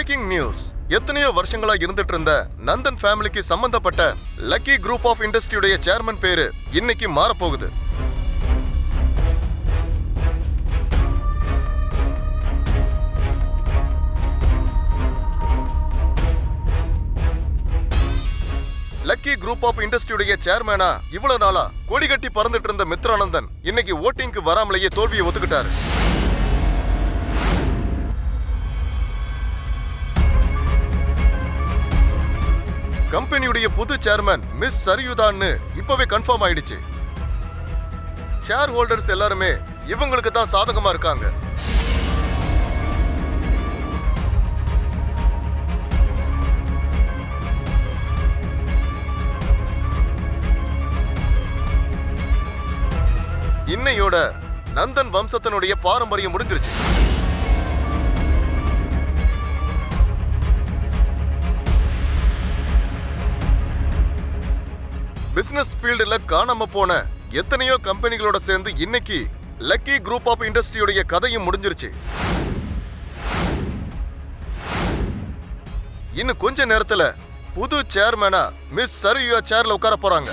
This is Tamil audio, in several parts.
Breaking news. எத்தனையோ வருஷங்களா இருந்துட்டு இருந்த நந்தன் ஃபேமிலிக்கு சம்பந்தப்பட்ட லக்கி குரூப் ஆஃப் இண்டஸ்ட்ரியுடைய சேர்மன் பேரு இன்னைக்கு மாறப்போகுது. லக்கி குரூப் ஆஃப் இண்டஸ்ட்ரியுடைய சேர்மேனா இவ்வளவு நாளா கொடி கட்டி பறந்துட்டு இருந்த மித்ரானந்தன் இன்னைக்கு ஓட்டிங்க்கு வராமலேயே தோல்வியை ஒத்துக்கிட்டாரு. கம்பெனியுடைய புது சேர்மன் மிஸ் சரியுதான்னு இப்பவே கன்ஃபார்ம் ஆயிடுச்சு. ஷேர் ஹோல்டர்ஸ் எல்லாருமே இவங்களுக்கு தான் சாதகமா இருக்காங்க. இன்னையோட நந்தன் வம்சத்தினுடைய பாரம்பரியம் முடிஞ்சிருச்சு. பிசினஸ் ஃபீல்டுல காணாம போன எத்தனையோ கம்பெனிகளோட சேர்ந்து இன்னைக்கு லக்கி குரூப் ஆஃப் இண்டஸ்ட்ரியுடைய கதையும் முடிஞ்சிருச்சு. இன்னும் கொஞ்ச நேரத்துல புது சேர்மேனா மிஸ் சரியுயா சேர்ல உட்கார போறாங்க.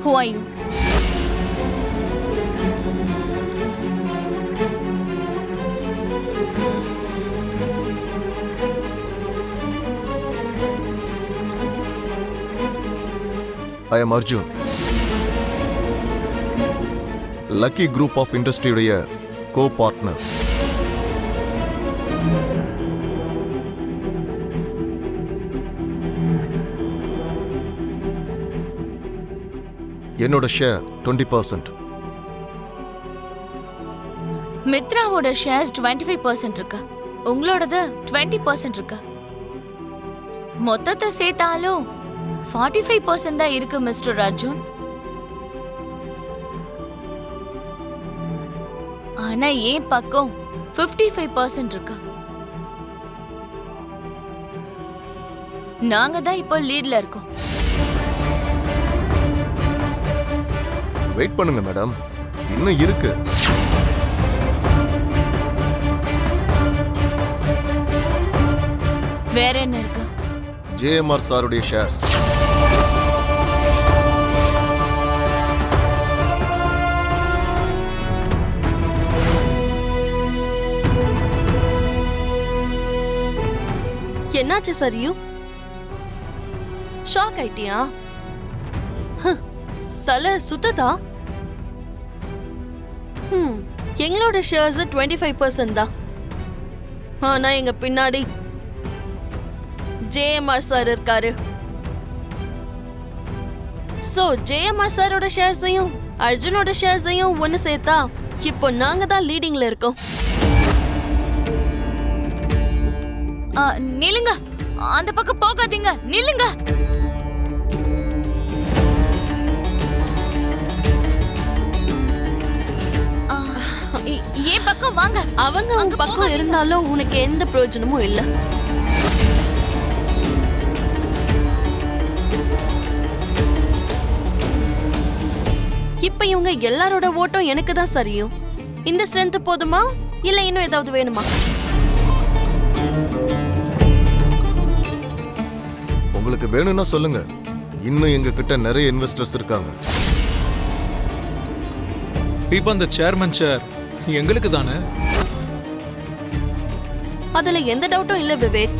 Who are you? I am Arjun. Lucky Group of Industry co-partner. என்னோட ஷேர் 20%. மித்ராவோட ஷேர்ஸ் 25% இருக்கு. உங்களோடது 20% இருக்கு. மொத்தத்தை சேர்த்தாலும் 45% தான் இருக்கு மிஸ்டர் அர்ஜுன். ஆனா ஏன் பக்கம் 55% இருக்கு. நாங்க தான் இப்போ லீட்ல இருக்கோம். வெயிட் பண்ணுங்க மேடம், இன்னும் இருக்கு. வேற என்ன இருக்கு? ஜேஎம்ஆர் சாருடைய ஷேர்ஸ். என்னாச்சு சரியு? ஷாக் ஆயிட்டியா? தலை சுத்ததா? எங்களோட ஷேர்ஸ் 25% தான். ஆனா எங்க பின்னாடி ஜேஎம்ஆர் சார் இருக்காரு. சோ ஜேஎம்ஆர் சாரோட ஷேர்ஸையும் அர்ஜுனோட ஷேர்ஸையும் ஒன்னு சேர்த்தா இப்போ நாங்க தான் லீடிங்ல இருக்கோம். நில்லுங்க, அந்த பக்கம் போகாதீங்க, நில்லுங்க. ஏன் பக்கம் வாங்க. அவங்க உங்க பக்கம் இருந்தாலும் உனக்கு எந்த பிரயோஜனமும் இல்ல. இப்ப இவங்க எல்லாரோட ஓட்டம் எனக்கு தான் சரியும். இந்த ஸ்ட்ரென்த் போதுமா இல்ல இன்னும் ஏதாவது வேணுமா? உங்களுக்கு வேணும்னா சொல்லுங்க, இன்னும் எங்க கிட்ட நிறைய இன்வெஸ்டர்ஸ் இருக்காங்க. இப்ப அந்த சேர்மன் சேர் எங்களுக்கு தானே? அதுல எந்த டவுட்டும் இல்ல விவேக்.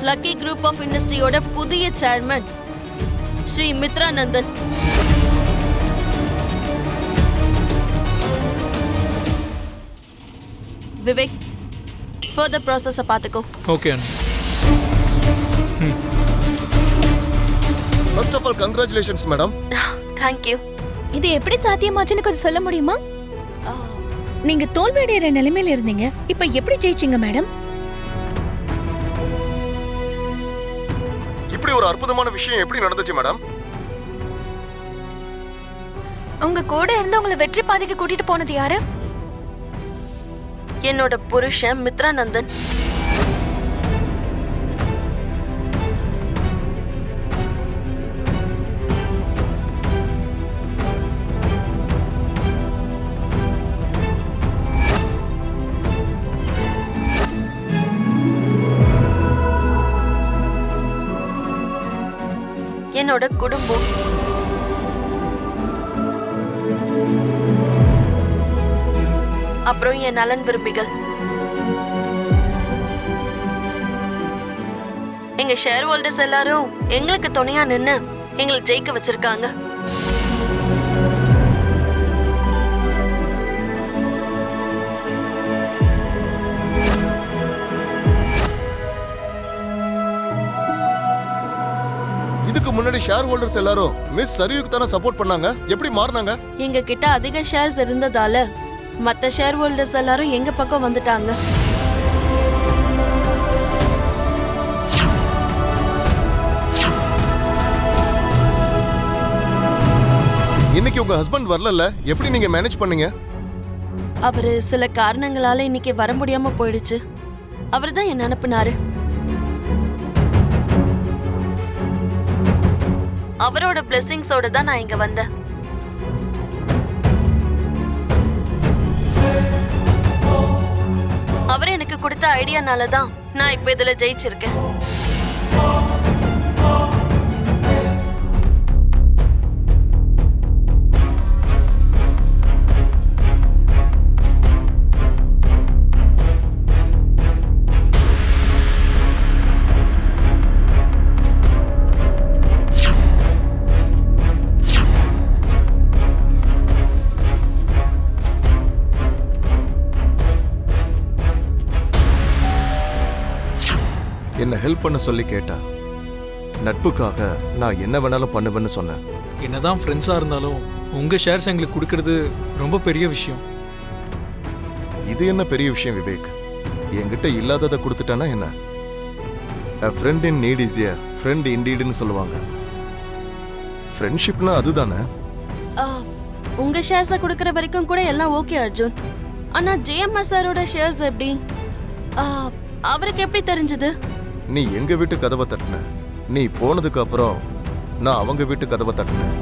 லக்கி குரூப் ஆஃப் இண்டஸ்ட்ரியோட புதிய சேர்மன் ஸ்ரீ மித்ரானந்தன். விவேக், ஃபர்தர் ப்ராசஸை பார்த்துக்கோ. Okay. First of all congratulations madam. Thank you. இது எப்படி சாத்தியமாச்சுன்னு கொஞ்சம் சொல்ல முடியுமா? நீங்க தோல்வியடைகிற நிலைமையில இருந்தீங்க, இப்ப எப்படி ஜெயிச்சீங்க மேடம்? இப்படி ஒரு அற்புதமான விஷயம் எப்படி நடந்துச்சு மேடம்? உங்க கூட இருந்து உங்களை வெற்றி பாதைக்கு கூட்டிட்டு போனது யாரு? என்னோட புருஷன் மித்ரானந்தன். என்னோட குடும்பம். அப்புறம் என் நலன் விரும்பிகள். எங்க ஷேர் ஹோல்டர்ஸ் எல்லாரும் எங்களுக்கு துணையா நின்னு எங்களை ஜெயிக்க வச்சிருக்காங்க. இதுக்கு முன்னாடி ஷேர் ஹோல்டர்ஸ் எல்லாரும் மிஸ் சரியுக்கு தானே சப்போர்ட் பண்ணாங்க. எப்படி மாறினாங்க? எங்க கிட்ட அதிக ஷேர்ஸ் இருந்ததால மத்த ஷேர் ஹோல்டர்ஸ் எல்லாரும் எங்க பக்கம் வந்துட்டாங்க. இன்னைக்கு உங்க ஹஸ்பண்ட் வரல, எப்படி நீங்க மேனேஜ் பண்ணீங்க? அவரு சில காரணங்களால இன்னைக்கு வர முடியாம போயிடுச்சு. அவர் தான் என்ன அனுப்புனாரு. அவரோட பிளெஸிங்ஸோட தான் நான் இங்க வந்தேன். அவர் எனக்கு கொடுத்த ஐடியானால தான் நான் இப்ப இதுல ஜெயிச்சிருக்கேன். என்ன ஹெல்ப் பண்ண சொல்லி கேட்டா நட்புக்காக நான் என்ன வேணாலும் பண்ணுவேன்னு சொன்னேன். என்னதான் ஃப்ரெண்ட்ஸா இருந்தாலும் உங்க ஷேர்ஸ் எங்களுக்கு கொடுக்கறது ரொம்ப பெரிய விஷயம். இது என்ன பெரிய விஷயம் விவேக்? என்கிட்ட இல்லாததை கொடுத்துட்டானா என்ன? A friend in need is a friend indeed ன்னு சொல்லுவாங்க. ஃப்ரெண்ட்ஷிப்னா அதுதானே. உங்க ஷேர்ஸை கொடுக்கற வரைக்கும் கூட எல்லாம் ஓகே அர்ஜுன். ஆனா ஜேஎம்எஸ் சாரோட ஷேர்ஸ் எப்படி? அவருக்கு எப்படி தெரிஞ்சது? நீ எங்க வீட்டு கதவை தட்டின, நீ போனதுக்கு அப்புறம் நான் அவங்க வீட்டு கதவை தட்டினேன்.